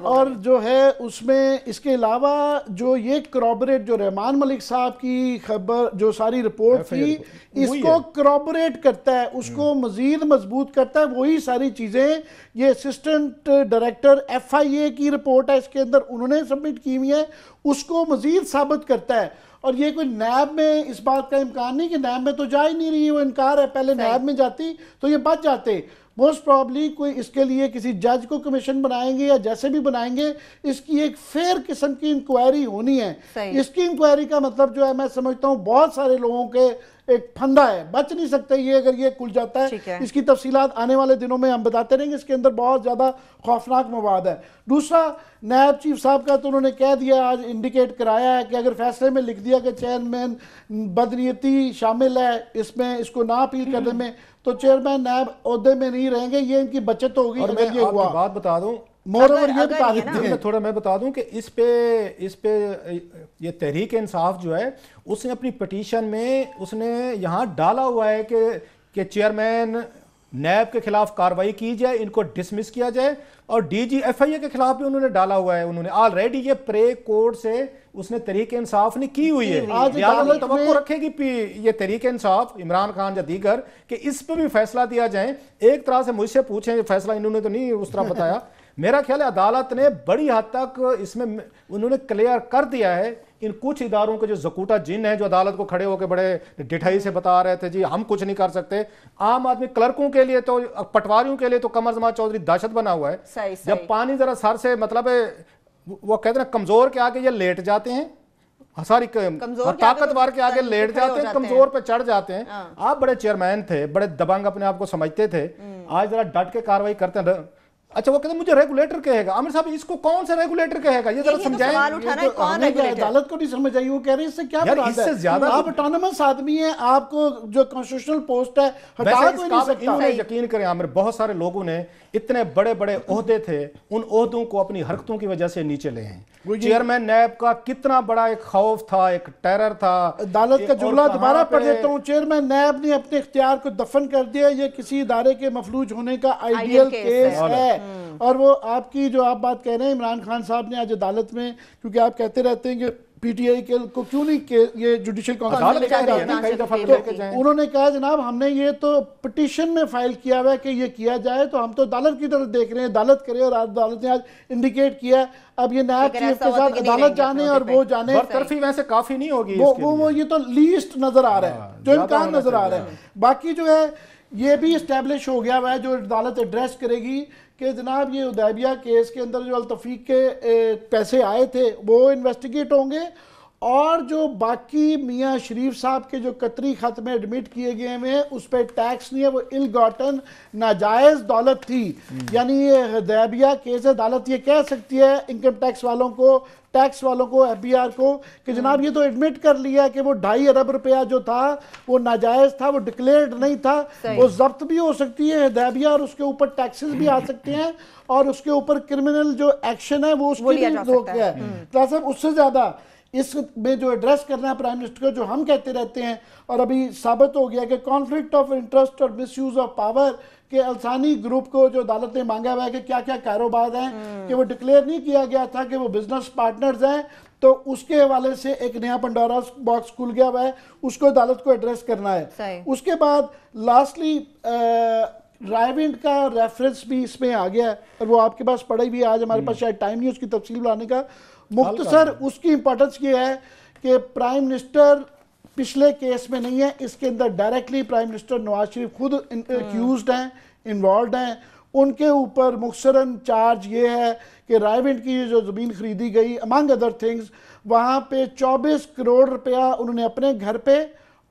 और जो है उसमें इसके अलावा जो ये करॉबरेट जो रहमान मलिक साहब की खबर जो सारी रिपोर्ट थी इसको करॉबरेट करता है, उसको मजीद मजबूत करता है। वही सारी चीजें ये असिस्टेंट डायरेक्टर FIA की रिपोर्ट है, इसके अंदर उन्होंने सबमिट की हुई है, उसको मजीद साबित करता है। और ये कोई नैब में इस बात का इम्कान नहीं कि नैब में तो जा ही नहीं रही, वो इनकार है, पहले नैब में जाती तो ये बच जाते। मोस्ट प्रॉब्ली कोई इसके लिए किसी जज को कमीशन बनाएंगे या जैसे भी बनाएंगे, इसकी एक फेयर किस्म की इंक्वायरी होनी है। इसकी इंक्वायरी का मतलब जो है मैं समझता हूँ बहुत सारे लोगों के एक फंदा है, बच नहीं सकते ये अगर ये खुल जाता है। इसकी तफसीलात आने वाले दिनों में हम बताते रहेंगे, इसके अंदर बहुत ज़्यादा खौफनाक मवाद है। दूसरा नायब चीफ साहब का तो उन्होंने कह दिया, आज इंडिकेट कराया है कि अगर फैसले में लिख दिया कि चेयरमैन बदनीयती शामिल है इसमें, इसको ना अपील करने में, तो चेयरमैन नायब ओहदे में नहीं रहेंगे, ये इनकी बचत होगी। और मैं आपको बात बता दूं, थोड़ा मैं बता दूं कि इस पे ये तहरीक इंसाफ जो है उसने अपनी पिटीशन में उसने यहाँ डाला हुआ है कि चेयरमैन नैब के खिलाफ कार्रवाई की जाए, इनको डिसमिस किया जाए, और DG FIA के खिलाफ भी उन्होंने डाला हुआ है। उन्होंने ऑलरेडी ये प्रे कोर्ट से उसने तहरीक इंसाफ ने की हुई है। आज तवक्को रखेगी ये तहरीक इंसाफ इमरान खान या दीगर कि इस पर भी फैसला दिया जाए। एक तरह से मुझसे पूछें, फैसला इन्होंने तो नहीं उस तरह बताया, मेरा ख्याल है अदालत ने बड़ी हद तक इसमें उन्होंने क्लियर कर दिया है। इन कुछ इदारों के जो जकूटा जिन है जो अदालत को खड़े होकर बड़े डिठाई से बता रहे थे जी हम कुछ नहीं कर सकते, आम आदमी क्लर्कों के लिए तो, पटवारियों के लिए तो कमर जमान चौधरी दहशत बना हुआ है। सही। जब पानी जरा सर से मतलब वो कहते हैं कमजोर के आगे ये लेट जाते हैं, सारी ताकतवर के आगे लेट जाते हैं, कमजोर पे चढ़ जाते हैं। आप बड़े चेयरमैन थे, बड़े दबंग अपने आप को समझते थे, आज जरा डट के कार्रवाई करते हैं। अच्छा वो कहते हैं मुझे रेगुलेटर कहेगा। आमिर साहब इसको कौन सा रेगुलेटर कहेगा, ये जरा समझाएं। अदालत को नहीं समझ आई, वो कह रहे हैं इससे क्या बात है, ज्यादा आप ऑटोनमस आदमी हैं, आपको जो कॉन्स्टिट्यूशनल पोस्ट है हटा कोई नहीं सकता। यकीन करें आमिर, बहुत सारे लोगों ने इतने बड़े बड़े ओहदे थे, उन ओहदों को अपनी हरकतों की वजह से नीचे ले हैं। चेयरमैन नैब का कितना बड़ा एक खौफ था, एक टेरर था। अदालत का जुमला दोबारा पढ़ देता हूँ, चेयरमैन नैब ने अपने इख्तियार को दफन कर दिया, ये किसी इदारे के मफलूज होने का आइडियल केस है। और वो आपकी जो आप बात कह रहे हैं, इमरान खान साहब ने आज अदालत में, क्योंकि आप कहते रहते हैं कि PTI को क्यों नहीं के ये जुडिशियल काउंसिल, उन्होंने कहा जनाब हमने ये तो पिटीशन में फाइल किया हुआ है कि ये किया जाए, तो हम तो अदालत की तरफ देख रहे हैं, अदालत करे। और अदालत ने आज इंडिकेट किया, अब ये नायब चीफ के साथ अदालत जाने और वो जाने, बरतरफी वैसे काफी नहीं होगी, वो ये तो लीस्ट नजर आ रहा है, जो इम्कान नजर आ रहा है। बाकी जो है ये भी इस्टेब्लिश हो गया हुआ है, जो अदालत एड्रेस करेगी कि जनाब ये हुदैबिया केस के अंदर जो अल-तफीक के पैसे आए थे वो इन्वेस्टिगेट होंगे, और जो बाकी मियाँ शरीफ साहब के जो कतरी खत में एडमिट किए गए हैं उस पर टैक्स नहीं है, वो इल गॉटन नाजायज दौलत थी। यानी ये हदैबिया केस अदालत ये कह सकती है इनकम टैक्स वालों को, टैक्स वालों को, एफबीआर को, कि जनाब ये तो एडमिट कर लिया कि वो 2.5 अरब रुपया जो था वो नाजायज था, वो डिक्लेयर्ड नहीं था, वो जब्त भी हो सकती है हदैबिया और उसके ऊपर टैक्सेस भी आ सकते हैं और उसके ऊपर क्रिमिनल जो एक्शन है वो उसकी भी रोक है। साहब उससे ज्यादा इसमें जो एड्रेस करना है प्राइम मिनिस्टर को, जो हम कहते रहते हैं और अभी साबित हो गया कि कॉन्फ्लिक्ट ऑफ इंटरेस्ट और मिसयूज ऑफ पावर के अल्सानी ग्रुप को जो अदालत ने मांगा हुआ है कि क्या क्या कारोबार हैं कि वो डिक्लेयर नहीं किया गया था कि वो बिजनेस पार्टनर्स हैं, तो उसके हवाले से एक नया पंडोरा बॉक्स खुल गया हुआ है, उसको अदालत को एड्रेस करना है। उसके बाद लास्टली रायविंड का रेफरेंस भी इसमें आ गया है और वो आपके पास पड़ा भी, आज हमारे पास शायद टाइम नहीं उसकी तफसील लाने का। मुख्तसर उसकी इंपॉर्टेंस ये है कि प्राइम मिनिस्टर पिछले केस में नहीं है, इसके अंदर directly prime minister Nawaz Sharif खुद एक्यूज्ड हैं, इन्वॉल्व हैं। उनके ऊपर मुख्तसरन चार्ज ये है कि रायविंड की जो ज़मीन खरीदी गई अमंग अदर थिंग्स, वहाँ पे 24 करोड़ रुपया उन्होंने अपने घर पे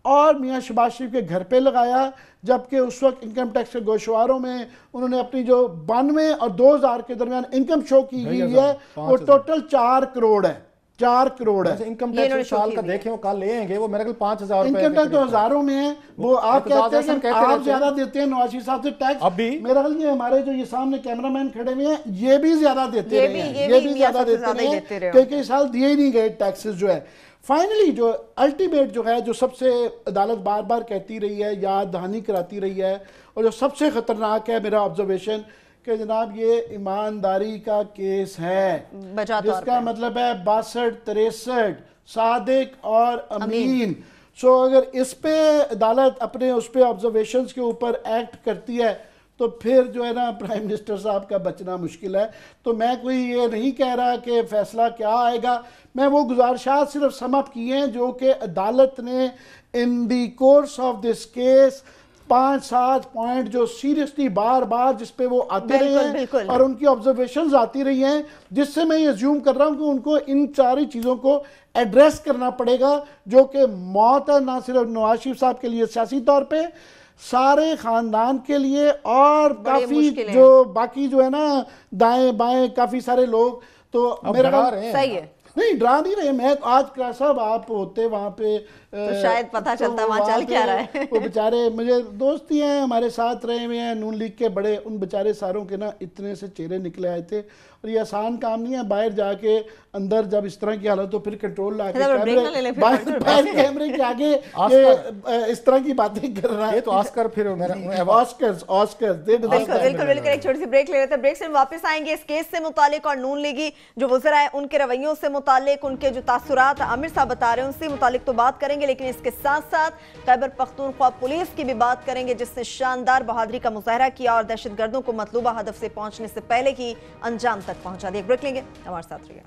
और मियाँ शहबाज शरीफ के घर पे लगाया, जबकि उस वक्त इनकम टैक्स के गोशवारों में उन्होंने अपनी जो 92 और 2000 के दरमियान इनकम शो की गई है वो टोटल 4 करोड़ है, 4 करोड़ है। इनकम टैक्स साल का देखें वो कल लेंगे, वो मेरे ख्याल 5000 इनकम टैक्स तो हजारों में है। वो आप कहते हैं कि आप ज्यादा देते हैं नवाज शरीफ साहब से टैक्स, अभी मेरा ख्याल ये हमारे जो ये सामने कैमरामैन खड़े हुए हैं ये भी ज्यादा देते रहे हैं, ये भी ज्यादा देते रहे हैं, कई साल दिए ही नहीं गए टैक्सेस जो है। फाइनली जो अल्टीमेट जो है, जो सबसे अदालत बार बार कहती रही है, याद दहानी कराती रही है और जो सबसे खतरनाक है मेरा ऑब्जर्वेशन कि जनाब ये ईमानदारी का केस है, जिसका मतलब है 62, 63, सादिक और अमीन। सो अगर इस पे अदालत अपने उस पे ऑब्जर्वेशंस के ऊपर एक्ट करती है तो फिर जो है ना प्राइम मिनिस्टर साहब का बचना मुश्किल है। तो मैं कोई ये नहीं कह रहा कि फैसला क्या आएगा, मैं वो गुजारिशात सिर्फ समअप किए हैं जो कि अदालत ने in the course of this case 5-7 point जो सीरियसली बार बार जिस पे वो आते रहे हैं और उनकी ऑब्जर्वेशंस आती रही हैं, जिससे मैं ये अज्यूम कर रहा हूँ कि उनको इन सारी चीज़ों को एड्रेस करना पड़ेगा, जो कि मौत है ना सिर्फ नवाज शरीफ साहब के लिए सियासी तौर पे, सारे खानदान के लिए और काफी जो बाकी जो है ना दाएं बाएं काफी सारे लोग। तो मेरा सही है, नहीं डरा नहीं रहे। मैं आज क्लास साहब आप होते वहां पे तो शायद पता चलता वहां चल क्या रहा है। वो बेचारे मुझे दोस्ती हैं, हमारे साथ रहे हुए हैं नून लीग के बड़े, उन बेचारे सारों के ना इतने से चेहरे निकले आए थे और ये आसान काम नहीं है बाहर जाके अंदर जब इस तरह की हालत तो फिर कंट्रोल ला के बाहर कैमरे के आगे इस तरह की बातें कर रहा है। ये तो ऑस्कर फिर ऑस्कर बिल्कुल। एक छोटी सी ब्रेक ले लेते हैं, ब्रेक से वापस आएंगे इस केस से मुतालिक और नून लीगी जो वज़रा है उनके रवैयों से मुतालिक, उनके जो तासुरात आमिर साहब बता रहे हैं उनसे मुतालिक तो बात करेंगे, लेकिन इसके साथ साथ खैबर पख्तूनख्वा पुलिस की भी बात करेंगे जिसने शानदार बहादुरी का मुजाहरा किया और दहशतगर्दों को मतलूबा हदफ से पहुंचने से पहले ही अंजाम तक पहुंचा दिया। ब्रेक लेंगे, हमारे साथ रहिए।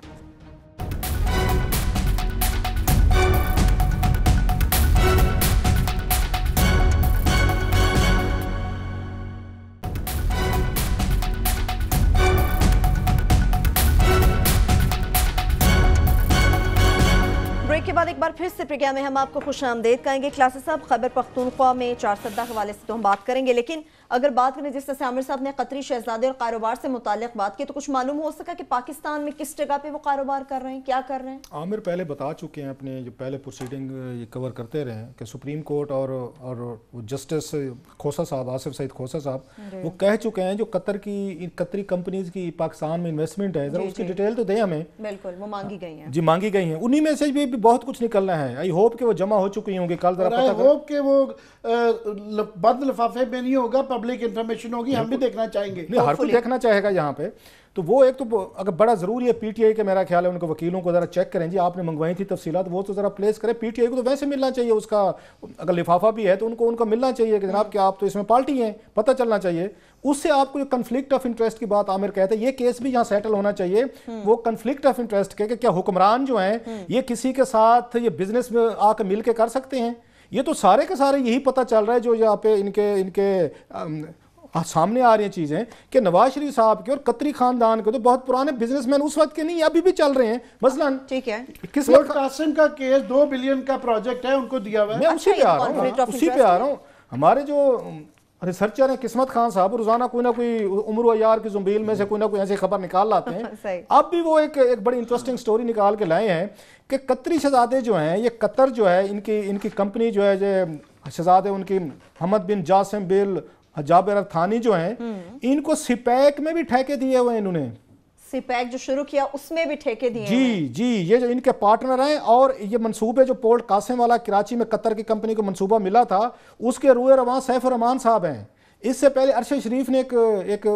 ब्रेक के बाद एक बार फिर से प्रोग्राम में हम आपको खुशामदीद कहेंगे। क्लासेस साहब खैबर पख्तूनख्वा में 4 सद्दा के हवाले से तो हम बात करेंगे, लेकिन अगर बात करें जिस तरह से आमिर साहब ने कतरी शहजादे और कारोबार से मुतालिक बात की तो कुछ मालूम हो सका कि पाकिस्तान में किस जगह पे वो कारोबार कर रहे हैं, क्या कर रहे हैं? आमिर पहले बता चुके हैं अपने जो पहले प्रोसीडिंग ये कवर करते रहे हैं कि सुप्रीम कोर्ट और जस्टिस खोसा साहब, आसिफ सईद खोसा साहब वो कह चुके हैं जो कतरी कंपनीज की पाकिस्तान में इन्वेस्टमेंट है, जरा उसकी डिटेल तो दें हमें। बिल्कुल, वो मांगी गई है जी, मांगी गई है। उन्हीं में से भी बहुत कुछ निकलना है। आई होप कि वो जमा हो चुकी होंगी कल, जरा पता करो कि वो बंद लिफाफे में नहीं होगा, पब्लिक इंफॉर्मेशन होगी, हम भी देखना चाहेंगे। नहीं, हर कोई देखना चाहेगा यहाँ पे। तो वो एक तो अगर बड़ा जरूरी है पीटीआई के, मेरा ख्याल है उनको वकीलों को जरा चेक करें जी, आपने मंगवाई थी तफसीलात, वो तो जरा प्लेस करें। पीटीआई को तो वैसे मिलना चाहिए उसका, अगर लिफाफा भी है तो उनको मिलना चाहिए कि जनाब कि आप तो इसमें पार्टी हैं, पता चलना चाहिए। उससे आपको जो कन्फ्लिक्ट ऑफ इंटरेस्ट की बात आमिर कहते हैं, ये केस भी यहाँ सेटल होना चाहिए। वो कन्फ्लिक्ट ऑफ इंटरेस्ट के क्या हुक्मरान जो हैं ये किसी के साथ ये बिजनेस में आकर मिल के कर सकते हैं? ये तो सारे के सारे यही पता चल रहा है जो यहाँ पे इनके सामने आ रही हैं चीजें कि नवाज शरीफ साहब के और कतरी खानदान के तो बहुत पुराने बिजनेसमैन उस वक्त के नहीं, अभी भी चल रहे हैं। मसलन ठीक है, किस्मत कासिम का केस 2 बिलियन का प्रोजेक्ट है, उनको दिया हुआ है। मैं उसी पे आ रहा हूँ। हमारे जो रिसर्चर हैं किस्मत खान साहब रोजाना कोई ना कोई उम्र अयार की जुम्बील में से कोई ना कोई ऐसी खबर निकाल लाते हैं। अब भी वो एक बड़ी इंटरेस्टिंग स्टोरी निकाल के लाए हैं कि कतरी शहजादे जो हैं, ये कतर जो है इनकी कंपनी जो है, जो शहजादे उनकी मोहम्मद बिन जासिम बिन जाबिर थानी जो हैं, इनको सिपैक में भी ठेके दिए हुए हैं। इन्होंने सिपैक जो शुरू किया उसमें भी ठेके दिए जी, ये जो इनके पार्टनर हैं, और ये मंसूबे जो पोर्ट कासिम वाला कराची में कतर की कंपनी को मंसूबा मिला था, उसके रूए रवां सैफ रहमान साहब हैं। इससे पहले अरशद शरीफ ने एक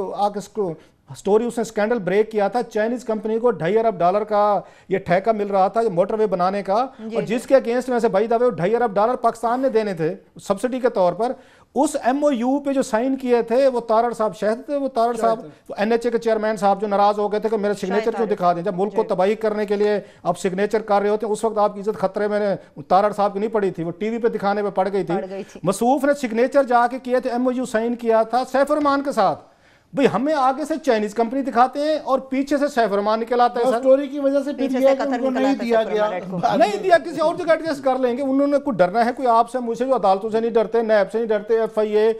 स्टोरी, उसने स्कैंडल ब्रेक किया था, चाइनीज कंपनी को $2.5 अरब का ये ठेका मिल रहा था मोटरवे बनाने का, और जिसके अगेंस्ट में से भाई दावे $2.5 अरब पाकिस्तान ने देने थे सब्सिडी के तौर पर। उस MOU पे जो साइन किए थे वो तारड़ साहब शहद थे, वो तारड़ साहब NHA के चेयरमैन साहब जो नाराज हो गए थे कि मेरा सिग्नेचर क्यों दिखा दें, जब मुल्क को तबाही करने के लिए आप सिग्नेचर कर रहे होते हैं, उस वक्त आपकी इज्जत खतरे में तारड़ साहब की नहीं पड़ी थी, वो टीवी पे दिखाने पे पड़ गई थी। मसूफ ने सिग्नेचर जाके किए थे, MOU साइन किया था सैफ रहमान के साथ। भाई हमें आगे से चाइनीज कंपनी दिखाते हैं और पीछे से सैफ रहमान निकल आता है। स्टोरी की वजह से पीछे से उनको नहीं दिया गया, नहीं दिया, किसी और जगह एडजस्ट कर लेंगे। उन्होंने कुछ डरना है कोई आपसे, मुझसे, जो अदालतों से नहीं डरते, नैब से नहीं डरते, FIA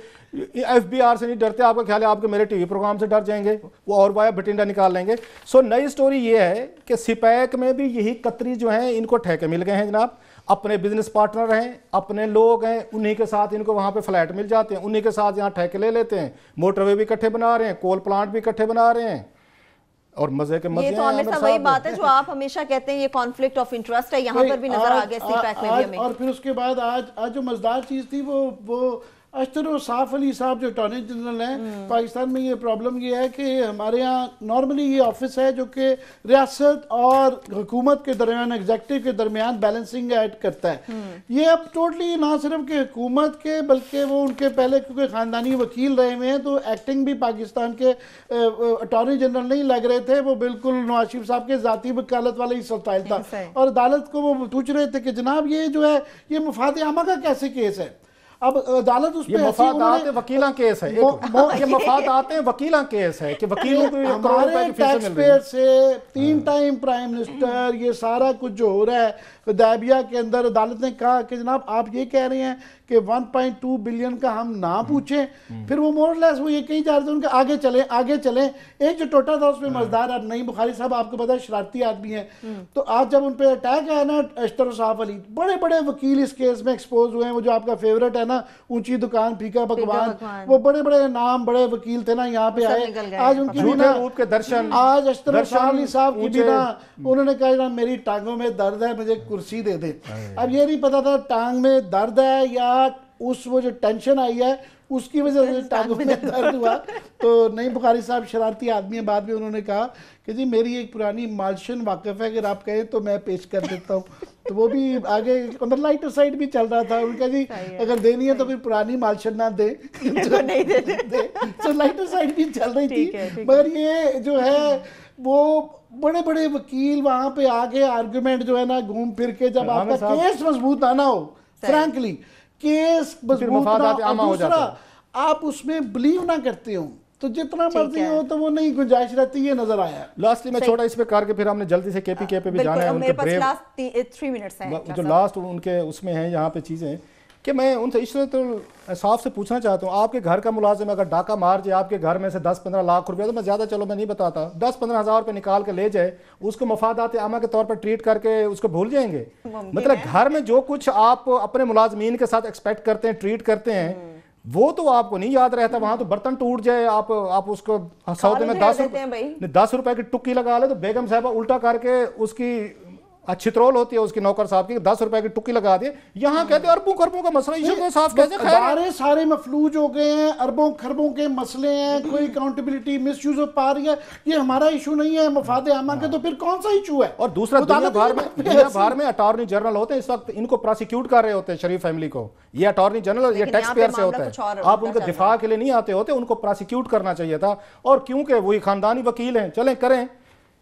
FBR से नहीं डरते। आपका ख्याल है आपके मेरे टीवी प्रोग्राम से डर जाएंगे? वो और वाया भटिंडा निकाल लेंगे। सो नई स्टोरी ये है कि सिपैक में भी यही कतरी जो है इनको ठेके मिल गए हैं जनाब, अपने बिजनेस पार्टनर हैं, अपने लोग हैं, उन्हीं के साथ इनको वहां पे फ्लैट मिल जाते हैं, उन्हीं के साथ यहाँ ठेके ले लेते हैं, मोटरवे भी इकट्ठे बना रहे हैं, कोल प्लांट भी इकट्ठे बना रहे हैं, और मजे के मजे। ये तो हमेशा वही बात है जो आप हमेशा कहते हैं, ये कॉन्फ्लिक्ट ऑफ इंटरेस्ट है, यहाँ पर भी नजर आ गया सिपैक में भी हमें। और फिर उसके बाद आज जो मजेदार चीज थी वो अशतर साफ अली साहब जो अटॉर्नी जनरल हैं पाकिस्तान में, ये प्रॉब्लम ये है कि हमारे यहाँ नॉर्मली ये ऑफिस है जो कि रियासत और हुकूमत के दरमियान, एग्जेक्टिव के दरमियान बैलेंसिंग एक्ट करता है। ये अब टोटली ना सिर्फ कि हुकूमत के बल्कि वो उनके पहले क्योंकि खानदानी वकील रहे हुए हैं, तो एक्टिंग भी पाकिस्तान के अटॉर्नी जनरल नहीं लग रहे थे, वो बिल्कुल नवाज शरीफ साहब के जाती वकालत वाला ही स्टाइल था। और अदालत को वो पूछ रहे थे कि जनाब ये जो है ये मुफाद आमा का कैसे केस है। अब अदालत उस पे मफादात वकीला केस है, ये मफादात वकीला केस है कि वकीलों को हमारे टैक्स पेयर से 3 टाइम प्राइम मिनिस्टर, ये सारा कुछ जो हो रहा है हुदैबिया के अंदर, अदालत ने कहा कि जनाब आप ये कह रहे हैं कि 1.2 बिलियन का हम ना पूछें। फिर वो मोरलेस वो ये कहीं जा रहे थे उनके आगे चले। एक जो टोटा था उसमें मजदार और नईम बुखारी साहब आपको पता है शरारती आदमी है, तो आज जब उन पर अटैक आया ना अशतर साफ अली, बड़े बड़े वकील इस केस में एक्सपोज हुए हैं। वो जो आपका फेवरेट है ना ऊंची दुकान फीका पकवान, वो बड़े बड़े नाम बड़े वकील थे ना यहाँ पे आए, आज उनकी बिना के दर्शन, आज अशतर अली साहब की बिना उन्होंने कहा मेरी टांगों में दर्द है, मुझे कुर्सी दे दे। अब ये नहीं पता था टांग में दर्द है या उस वो जो टेंशन आई है उसकी वजह से टांगों में दर्द हुआ। तो नईम बुखारी साहब शरारती आदमी है, बाद में उन्होंने कहा कि जी मेरी एक पुरानी मालशन वाकफ है, अगर आप कहें तो मैं पेश कर देता हूँ। तो वो भी आगे अंदर लाइटर साइड भी चल रहा था, उनका जी अगर देनी है तो फिर पुरानी मालशन ना दे, नहीं दे। तो लाइटर साइड भी चल रही थी। मगर ये जो है वो बड़े बड़े वकील वहां पे आगे आर्गुमेंट जो है ना घूम फिर के, जब आपका केस मजबूत आना हो, फ्रैंकली केस मजबूत ना, और दूसरा आप उसमें बिलीव ना करते हो तो जितना मर्जी हो तो वो नहीं गुंजाइश रहती, ये नजर आया। लास्टली मैं छोटा इस पे करके फिर हमने जल्दी से KPK पे भी जाना है। मेरे पास लास्ट 3 मिनट्स हैं जो लास्ट उनके उसमें है यहाँ पे चीजें कि मैं उनसे इस तो साफ से पूछना चाहता हूँ, आपके घर का मुलाजिम अगर डाका मार जाए आपके घर में से 10-15 लाख रुपया, तो मैं ज्यादा चलो मैं नहीं बताता, 10-15 हज़ार रुपये निकाल के ले जाए, उसको मफादात आमा के तौर पर ट्रीट करके उसको भूल जाएंगे। मतलब घर में जो कुछ आप अपने मुलाजमीन के साथ एक्सपेक्ट करते हैं, ट्रीट करते हैं, वो तो आपको नहीं याद रहता। वहां तो बर्तन टूट जाए, आप उसको सौदे में 10 रुपए की टुक्की लगा ले तो बेगम साहबा उल्टा करके उसकी छित्रोल होती है उसकी नौकर साहब की, 10 रुपए की टुक्की लगा दिए। यहाँ कहते हैं अरबों खरबों का मसला, इशू साफ कैसे सारे मफलूज हो गए हैं, अरबों खरबों के मसले हैं, कोई अकाउंटेबिलिटी मिसयूज हो पा रही है, ये हमारा इशू नहीं है मफाद आमा के, तो फिर कौन सा इशू है। और दूसरा दुनिया भर में अटॉर्नी जनरल होते हैं, इस वक्त इनको प्रोसिक्यूट कर रहे होते हैं शरीफ फैमिली को, ये अटॉर्नी जनरल ये टैक्स पेयर से होता है, आप उनके दिफा के लिए नहीं आते होते, उनको प्रोसिक्यूट करना चाहिए था। और क्योंकि वही खानदानी वकील हैं, चलें करें।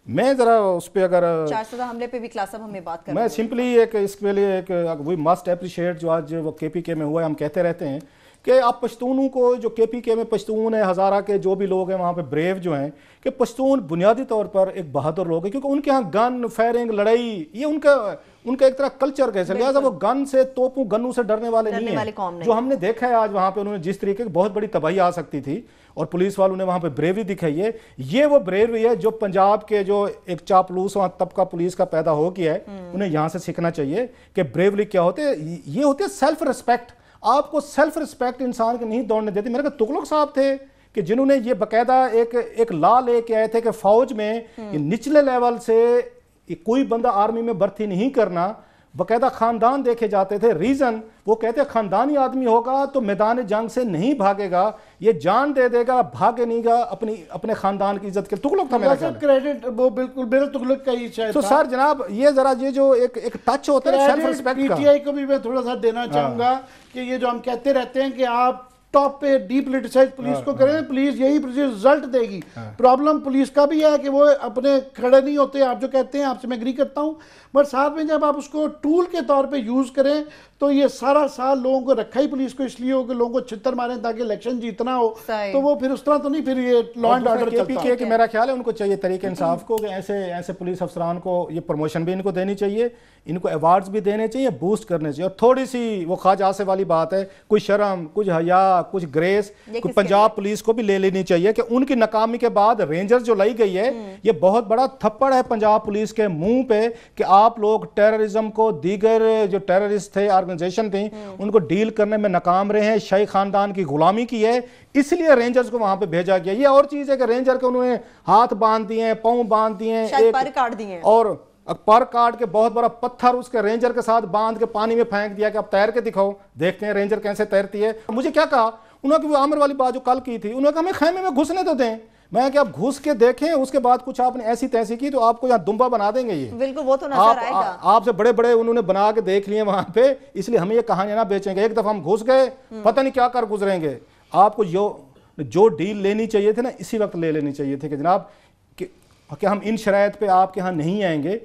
मैं जरा उस पर अगर 400 हमले पे भी क्लास अब हमें बात करनी मैं सिंपली एक इसके लिए एक वी मस्ट अप्रिशिएट जो आज वो KPK में हुआ है, हम कहते रहते हैं कि आप पश्तूनों को, जो KPK में पश्तून है, हज़ारा के जो भी लोग हैं वहाँ पे ब्रेव जो हैं, कि पश्तून बुनियादी तौर पर एक बहादुर लोग हैं, क्योंकि उनके यहाँ गन फायरिंग, लड़ाई, ये उनका एक तरह कल्चर कैसे, लिहाजा वो गन से, तोपों, गन्नों से डरने वाले नहीं है। जो हमने देखा है आज वहाँ पे उन्होंने जिस तरीके की बहुत बड़ी तबाही आ सकती थी और पुलिस वालों ने वहाँ पे ब्रेवरी दिखाई है, ये वो ब्रेवरी है जो पंजाब के जो एक चापलूस वहाँ तबका पुलिस का पैदा हो गया है, उन्हें यहाँ से सीखना चाहिए कि ब्रेवरी क्या होते हैं। ये होते हैं सेल्फ रिस्पेक्ट। आपको सेल्फ रिस्पेक्ट इंसान के नहीं दौड़ने देती। मेरे को तुगलक साहब थे कि जिन्होंने ये बाकायदा एक लॉ लेके आए थे कि फौज में निचले लेवल से कोई बंदा आर्मी में भर्ती नहीं करना, बाकायदा खानदान देखे जाते थे। रीजन वो कहते हैं खानदानी आदमी होगा तो मैदान जंग से नहीं भागेगा, ये जान दे देगा, भागे नहींगा अपने खानदान की इज्जत के। तुगलक था मेरा क्रेडिट, वो बिल्कुल मेरा तुगलक का ही शायद। तो सर जनाब ये जरा ये जो एक टच होता है सेल्फ रिस्पेक्ट का, PTI को भी मैं थोड़ा सा देना चाहूंगा कि ये जो हम कहते रहते हैं कि आप टॉप पे डीपोलिटिसाइज पुलिस को करें, पुलिस यही रिजल्ट देगी। प्रॉब्लम पुलिस का भी है कि वो अपने खड़े नहीं होते, आप जो कहते हैं आपसे मैं एग्री करता हूं, बट साथ में जब आप उसको टूल के तौर पे यूज करें तो ये सारा साल लोगों को रखा ही पुलिस को इसलिए हो कि लोगों को छितर मारें ताकि इलेक्शन जीतना हो, तो वो फिर उस तरह तो नहीं, फिर ये लॉ एंड ऑर्डर चलता है। कि मेरा ख्याल है उनको चाहिए तरीके इंसाफ को कि ऐसे पुलिस अफसरान को ये प्रमोशन भी इनको देनी चाहिए, इनको अवार्ड्स भी देने चाहिए, बूस्ट करने चाहिए। और थोड़ी सी वो ख्वाजा से वाली बात है, कुछ शर्म, कुछ हया, कुछ ग्रेस पंजाब पुलिस को भी ले लेनी चाहिए कि उनकी नाकामी के बाद रेंजर्स जो लाई गई है, ये बहुत बड़ा थप्पड़ है पंजाब पुलिस के मुंह पे कि आप लोग टेररिज्म को, दीगर जो टेररिस्ट थे, ऑर्गेनाइजेशन थी, उनको डील करने में नाकाम रहे हैं, शाही खानदान की गुलामी की है, इसलिए रेंजर्स को वहां पे भेजा गया। ये और चीज है कि रेंजर को उन्होंने हाथ बांध दिए, पांव बांध दिए, और पर काट के बहुत बड़ा पत्थर उसके रेंजर के साथ बांध के पानी में फेंक दिया कि अब तैर के दिखाओ, देखते हैं रेंजर कैसे तैरती है। मुझे क्या कहा उन्होंने, आमिर वाली बात जो कल की थी, उन्होंने कहा हमें खैमे में घुसने तो दें। मैं क्या आप घुस के देखें, उसके बाद कुछ आपने ऐसी तैसी की तो आपको यहाँ दुम्बा बना देंगे। ये बिल्कुल वो तो नजर आएगा। आपसे बड़े बड़े उन्होंने बना के देख लिए वहां पे, इसलिए हमें ये कहानियां ना बेचेंगे। एक दफा हम घुस गए, पता नहीं क्या कर गुजरेंगे। आपको जो डील लेनी चाहिए थी ना, इसी वक्त ले लेनी चाहिए थी कि जनाब कि हम इन शरायत पे आपके यहाँ नहीं आएंगे,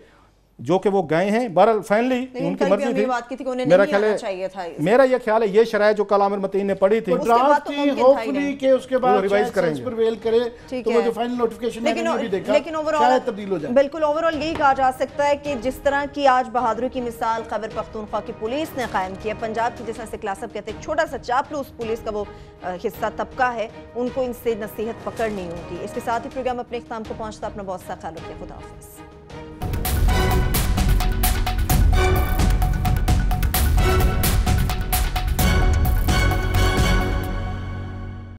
जो कि वो गए हैं। बहरहाल फाइनली उनकी मर्जी थी, मेरा ख्याल है, मेरा ये ख्याल है ये शरायत जो कल आमिर मतीन ने पढ़ी थी, होपफुली के उसके बाद रिवाइज करेंगे तो वो जो फाइनल नोटिफिकेशन मैंने भी देखा, लेकिन ओवरऑल तब्दील हो जाए। बिल्कुल ओवरऑल यही कहा जा सकता है कि जिस तरह की आज बहादुरी की मिसाल खैबर पख्तूनख्वा की पुलिस ने कायम की है, पंजाब की जिस सिकला सब कहते हैं छोटा सा चापलूस पुलिस का वो हिस्सा तबका है, उनको इनसे नसीहत पकड़नी होगी। इसके साथ ही प्रोग्राम अपने इख्तिताम को पहुंचता। अपना बहुत सा ख्याल रखिए। खुदा हाफिज़।